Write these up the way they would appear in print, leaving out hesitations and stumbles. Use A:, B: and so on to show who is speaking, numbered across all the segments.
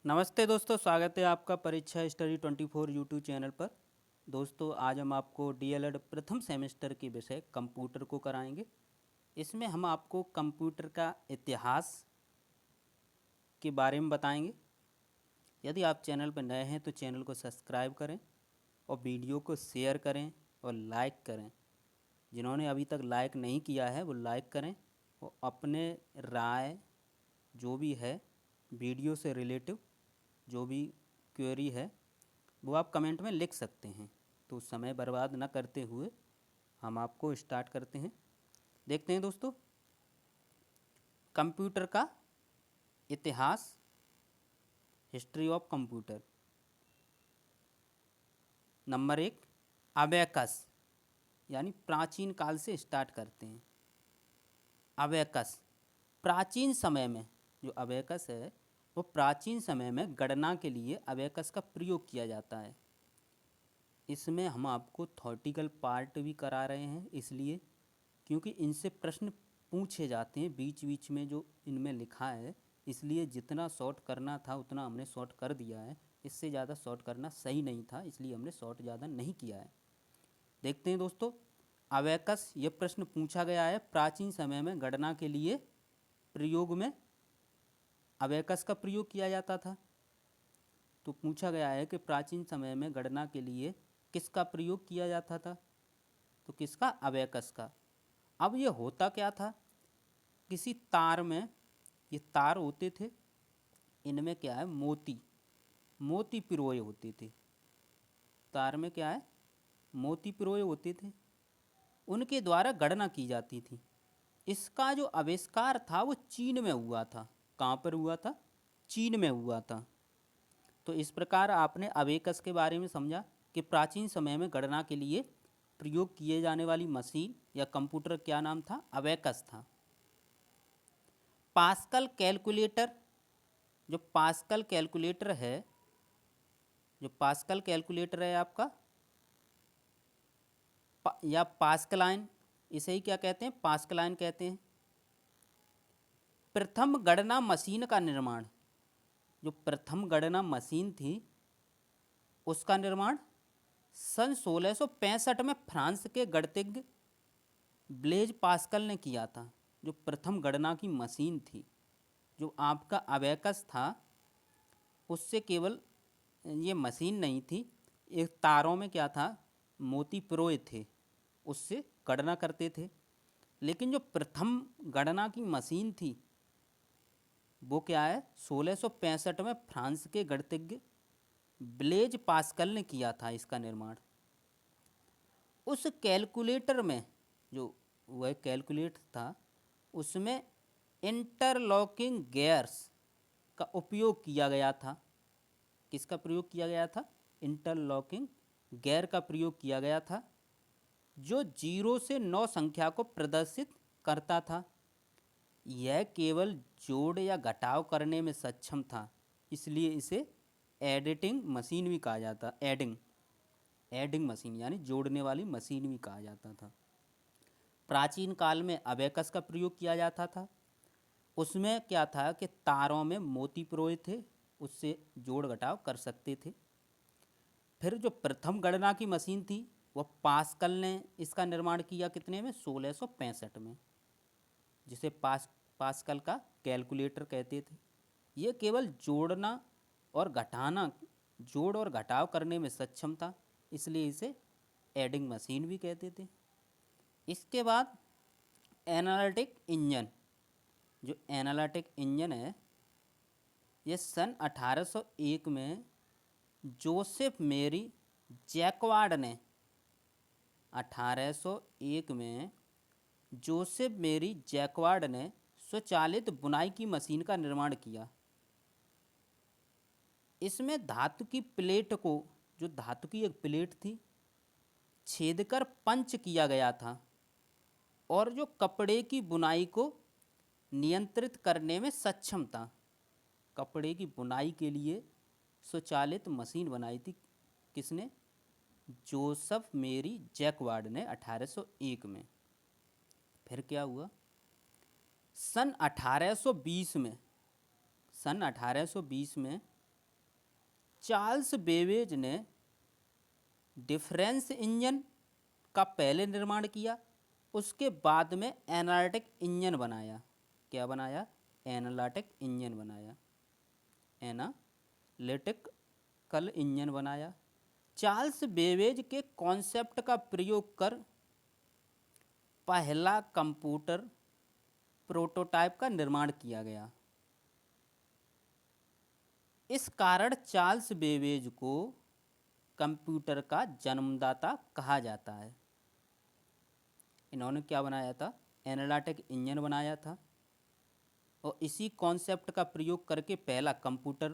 A: नमस्ते दोस्तों, स्वागत है आपका परीक्षा स्टडी 24 यूट्यूब चैनल पर। दोस्तों, आज हम आपको डीएलएड प्रथम सेमेस्टर के विषय कंप्यूटर को कराएंगे। इसमें हम आपको कंप्यूटर का इतिहास के बारे में बताएंगे। यदि आप चैनल पर नए हैं तो चैनल को सब्सक्राइब करें और वीडियो को शेयर करें और लाइक करें। जिन्होंने अभी तक लाइक नहीं किया है वो लाइक करें और अपने राय जो भी है वीडियो से रिलेटिव जो भी क्वेरी है वो आप कमेंट में लिख सकते हैं। तो समय बर्बाद न करते हुए हम आपको स्टार्ट करते हैं। देखते हैं दोस्तों, कंप्यूटर का इतिहास, history of computer. Number 1, abacus, यानी प्राचीन काल से स्टार्ट करते हैं। अबेकस प्राचीन समय में, जो अबेकस है वो प्राचीन समय में गणना के लिए अबेकस का प्रयोग किया जाता है। इसमें हम आपको थॉटिकल पार्ट भी करा रहे हैं, इसलिए क्योंकि इनसे प्रश्न पूछे जाते हैं बीच बीच में जो इनमें लिखा है, इसलिए जितना शॉर्ट करना था उतना हमने शॉर्ट कर दिया है। इससे ज़्यादा शॉर्ट करना सही नहीं था, इसलिए हमने शॉर्ट ज़्यादा नहीं किया है। देखते हैं दोस्तों, अबेकस ये प्रश्न पूछा गया है, प्राचीन समय में गणना के लिए प्रयोग में अबेकस का प्रयोग किया जाता था। तो पूछा गया है कि प्राचीन समय में गणना के लिए किसका प्रयोग किया जाता था, तो किसका? अबेकस का। अब ये होता क्या था, किसी तार में, ये तार होते थे, इनमें क्या है, मोती मोती पिरोए होते थे। तार में क्या है, मोती पिरोए होते थे, उनके द्वारा गणना की जाती थी। इसका जो आविष्कार था वो चीन में हुआ था। कहाँ पर हुआ था? चीन में हुआ था। तो इस प्रकार आपने अबेकस के बारे में समझा कि प्राचीन समय में गणना के लिए प्रयोग किए जाने वाली मशीन या कंप्यूटर क्या नाम था? अबेकस था। पास्कल कैलकुलेटर, जो पास्कल कैलकुलेटर है, जो पास्कल कैलकुलेटर है आपका, या पास्कलाइन, इसे ही क्या कहते हैं? पास्कलाइन कहते हैं। प्रथम गणना मशीन का निर्माण, जो प्रथम गणना मशीन थी उसका निर्माण सन 1665 में फ्रांस के गणितज्ञ ब्लेज पास्कल ने किया था। जो प्रथम गणना की मशीन थी, जो आपका अबेकस था, उससे केवल ये मशीन नहीं थी, एक तारों में क्या था, मोती पिरोए थे, उससे गणना करते थे। लेकिन जो प्रथम गणना की मशीन थी वो क्या है, 1665 में फ्रांस के गणितज्ञ ब्लेज पास्कल ने किया था इसका निर्माण। उस कैलकुलेटर में, जो वह कैलकुलेटर था, उसमें इंटरलॉकिंग गेयर्स का उपयोग किया गया था। किसका प्रयोग किया गया था? इंटरलॉकिंग गेयर का प्रयोग किया गया था, जो 0 से 9 संख्या को प्रदर्शित करता था। यह केवल जोड़ या घटाव करने में सक्षम था, इसलिए इसे एडिटिंग मशीन भी कहा जाता। एडिंग मशीन यानी जोड़ने वाली मशीन भी कहा जाता था। प्राचीन काल में अबेकस का प्रयोग किया जाता था। उसमें क्या था कि तारों में मोती पिरोए थे, उससे जोड़ घटाव कर सकते थे। फिर जो प्रथम गणना की मशीन थी वह पास्कल ने इसका निर्माण किया, कितने में? 1665 में, जिसे पास्कल का कैलकुलेटर कहते थे। ये केवल जोड़ना और घटाना, जोड़ और घटाव करने में सक्षम था, इसलिए इसे एडिंग मशीन भी कहते थे। इसके बाद एनालिटिक इंजन, जो एनालिटिक इंजन है, ये सन 1801 में जोसेफ मेरी जैकवार्ड ने, 1801 में जोसेफ मेरी जैकवार्ड ने स्वचालित बुनाई की मशीन का निर्माण किया। इसमें धातु की प्लेट को, जो धातु की एक प्लेट थी, छेदकर पंच किया गया था और जो कपड़े की बुनाई को नियंत्रित करने में सक्षम था। कपड़े की बुनाई के लिए स्वचालित मशीन बनाई थी किसने? जोसेफ मेरी जैकवार्ड ने 1801 में। फिर क्या हुआ? सन 1820 में चार्ल्स बेबेज ने डिफरेंस इंजन का पहले निर्माण किया, उसके बाद में एनालिटिक इंजन बनाया। क्या बनाया? एनालिटिक इंजन बनाया, एनालिटिकल इंजन बनाया। चार्ल्स बेबेज के कॉन्सेप्ट का प्रयोग कर पहला कंप्यूटर प्रोटोटाइप का निर्माण किया गया। इस कारण चार्ल्स बेबेज को कंप्यूटर का जन्मदाता कहा जाता है। इन्होंने क्या बनाया था? एनालिटिक इंजन बनाया था, और इसी कॉन्सेप्ट का प्रयोग करके पहला कंप्यूटर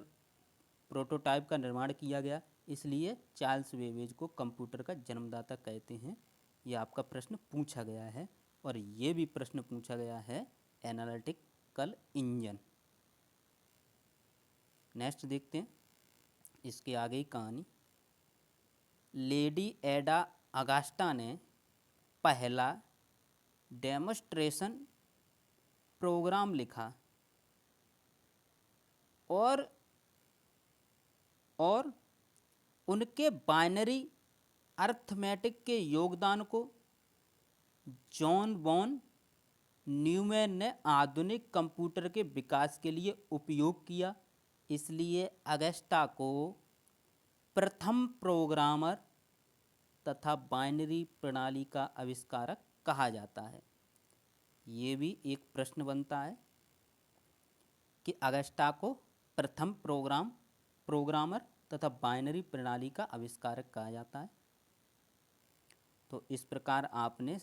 A: प्रोटोटाइप का निर्माण किया गया, इसलिए चार्ल्स बेबेज को कंप्यूटर का जन्मदाता कहते हैं। ये आपका प्रश्न पूछा गया है, और ये भी प्रश्न पूछा गया है एनालिटिकल इंजन। नेक्स्ट देखते हैं इसके आगे की कहानी। लेडी एडा अगास्टा ने पहला डेमोस्ट्रेशन प्रोग्राम लिखा और उनके बाइनरी अर्थमेटिक के योगदान को जॉन वॉन न्यूमैन ने आधुनिक कंप्यूटर के विकास के लिए उपयोग किया, इसलिए अगस्टा को प्रथम प्रोग्रामर तथा बाइनरी प्रणाली का आविष्कारक कहा जाता है। ये भी एक प्रश्न बनता है कि अगस्टा को प्रथम प्रोग्रामर तथा बाइनरी प्रणाली का आविष्कारक कहा जाता है। तो इस प्रकार आपने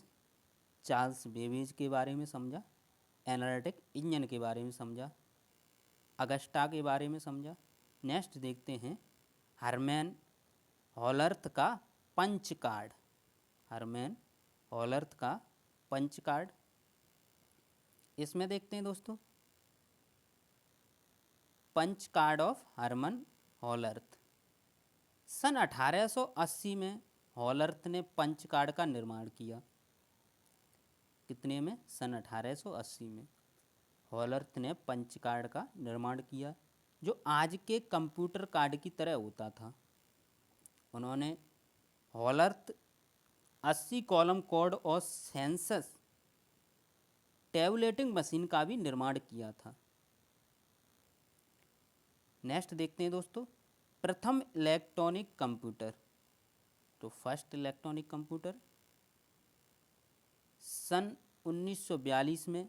A: चार्ल्स बेबेज के बारे में समझा, एनालिटिक इंजन के बारे में समझा, अगस्टा के बारे में समझा। नेक्स्ट देखते हैं हरमैन हॉलर्थ का पंच कार्ड। हरमैन हॉलर्थ का पंच कार्ड, इसमें देखते हैं दोस्तों पंच कार्ड ऑफ हरमन हॉलर्थ। सन 1880 में हॉलर्थ ने पंच कार्ड का निर्माण किया। कितने में? सन 1880 में हॉलर्थ ने पंच कार्ड का निर्माण किया, जो आज के कंप्यूटर कार्ड की तरह होता था। उन्होंने हॉलर्थ 80 कॉलम कोड और सेंसस टैबुलेटिंग मशीन का भी निर्माण किया था। नेक्स्ट देखते हैं दोस्तों प्रथम इलेक्ट्रॉनिक कंप्यूटर। तो फर्स्ट इलेक्ट्रॉनिक कंप्यूटर सन 1942 में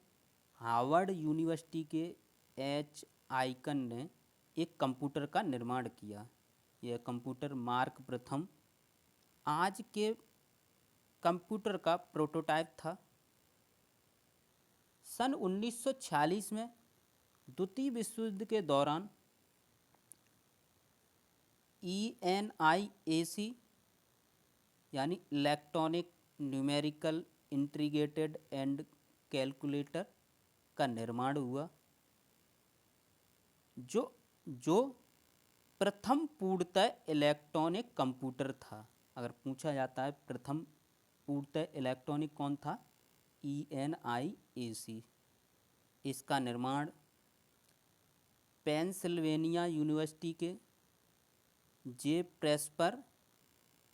A: हार्वर्ड यूनिवर्सिटी के एच आइकन ने एक कंप्यूटर का निर्माण किया। यह कंप्यूटर मार्क प्रथम आज के कंप्यूटर का प्रोटोटाइप था। सन 1946 में द्वितीय विश्व युद्ध के दौरान ENIAC यानी electronic numerical integrated and calculator का निर्माण हुआ, जो प्रथम पूर्णतः इलेक्ट्रॉनिक कंप्यूटर था। अगर पूछा जाता है प्रथम पूर्णतः इलेक्ट्रॉनिक कौन था? ENIAC। इसका निर्माण पेंसिल्वेनिया यूनिवर्सिटी के जे प्रेस्पर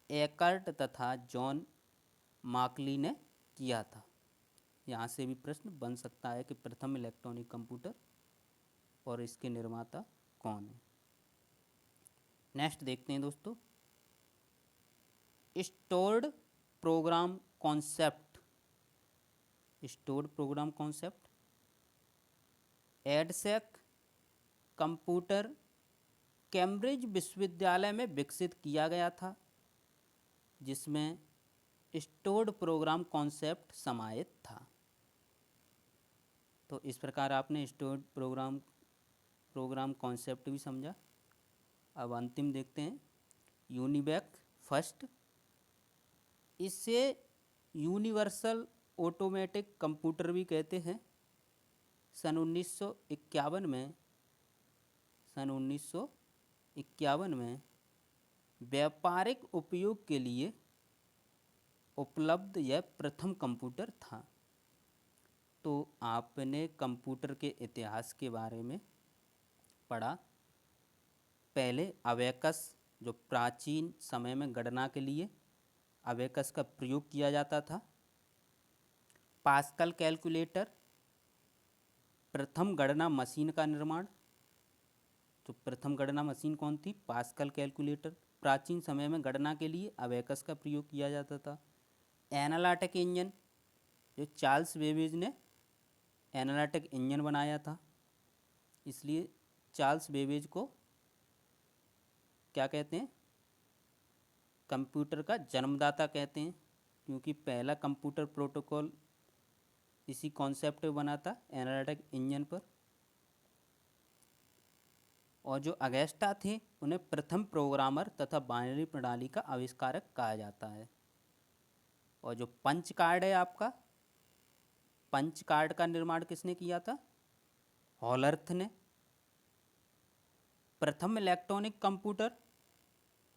A: एकर्ट तथा जॉन मार्कली ने किया था। यहाँ से भी प्रश्न बन सकता है कि प्रथम इलेक्ट्रॉनिक कंप्यूटर और इसके निर्माता कौन है। नेक्स्ट देखते हैं दोस्तों stored program concept. Stored program concept EDSAC computer Cambridge विश्वविद्यालय में विकसित किया गया था, जिसमें स्टोर्ड प्रोग्राम कॉन्सेप्ट समाहित था। तो इस प्रकार आपने स्टोर्ड प्रोग्राम कॉन्सेप्ट भी समझा। अब अंतिम देखते हैं यूनिवैक फर्स्ट। इसे यूनिवर्सल ऑटोमेटिक कंप्यूटर भी कहते हैं। सन 1951 में व्यापारिक उपयोग के लिए उपलब्ध यह प्रथम कंप्यूटर था। तो आपने कंप्यूटर के इतिहास के बारे में पढ़ा। पहले अबेकस, जो प्राचीन समय में गणना के लिए अबेकस का प्रयोग किया जाता था। पास्कल कैलकुलेटर, प्रथम गणना मशीन का निर्माण। तो प्रथम गणना मशीन कौन थी? Pascal calculator. प्राचीन समय में गणना के लिए अबेकस का प्रयोग किया जाता था। एनालिटिक इंजन, जो चार्ल्स बेबेज ने एनालिटिक इंजन बनाया था, इसलिए चार्ल्स बेबेज को क्या कहते हैं? कंप्यूटर का जन्मदाता कहते हैं, क्योंकि पहला कंप्यूटर प्रोटोकॉल इसी कॉन्सेप्ट पे बना था, एनालिटिक इंजन पर। और जो अगेस्टा थे उन्हें प्रथम प्रोग्रामर तथा बाइनरी प्रणाली का आविष्कारक कहा जाता है। और जो पंच कार्ड है आपका, पंच कार्ड का निर्माण किसने किया था? हॉलर्थ ने। प्रथम इलेक्ट्रॉनिक कंप्यूटर,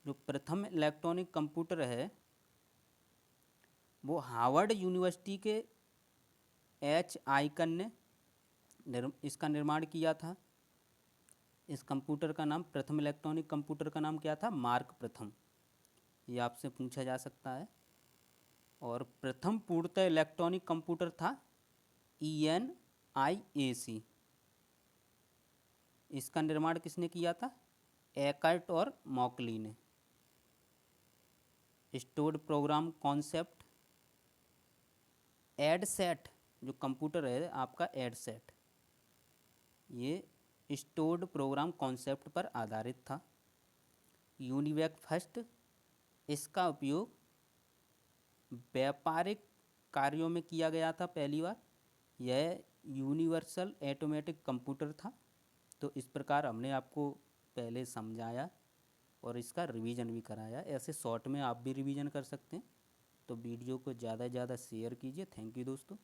A: जो प्रथम इलेक्ट्रॉनिक कंप्यूटर है वो हार्वर्ड यूनिवर्सिटी के एच आइकन ने इसका निर्माण किया था। इस कंप्यूटर का नाम, प्रथम इलेक्ट्रॉनिक कंप्यूटर का नाम क्या था? मार्क प्रथम। ये आपसे पूछा जा सकता है। और प्रथम पूर्णतः इलेक्ट्रॉनिक कंप्यूटर था ENIAC। इसका निर्माण किसने किया था? एकर्ट और मॉकली ने। स्टोर्ड प्रोग्राम कॉन्सेप्ट, एडसेट, जो कंप्यूटर है आपका एडसेट, ये स्टोर्ड प्रोग्राम कॉन्सेप्ट पर आधारित था। यूनिवैक फर्स्ट, इसका उपयोग व्यापारिक कार्यों में किया गया था पहली बार। यह यूनिवर्सल ऑटोमेटिक कंप्यूटर था। तो इस प्रकार हमने आपको पहले समझाया और इसका रिवीजन भी कराया। ऐसे शॉर्ट में आप भी रिवीजन कर सकते हैं। तो वीडियो को ज़्यादा से ज़्यादा शेयर कीजिए। थैंक यू दोस्तों।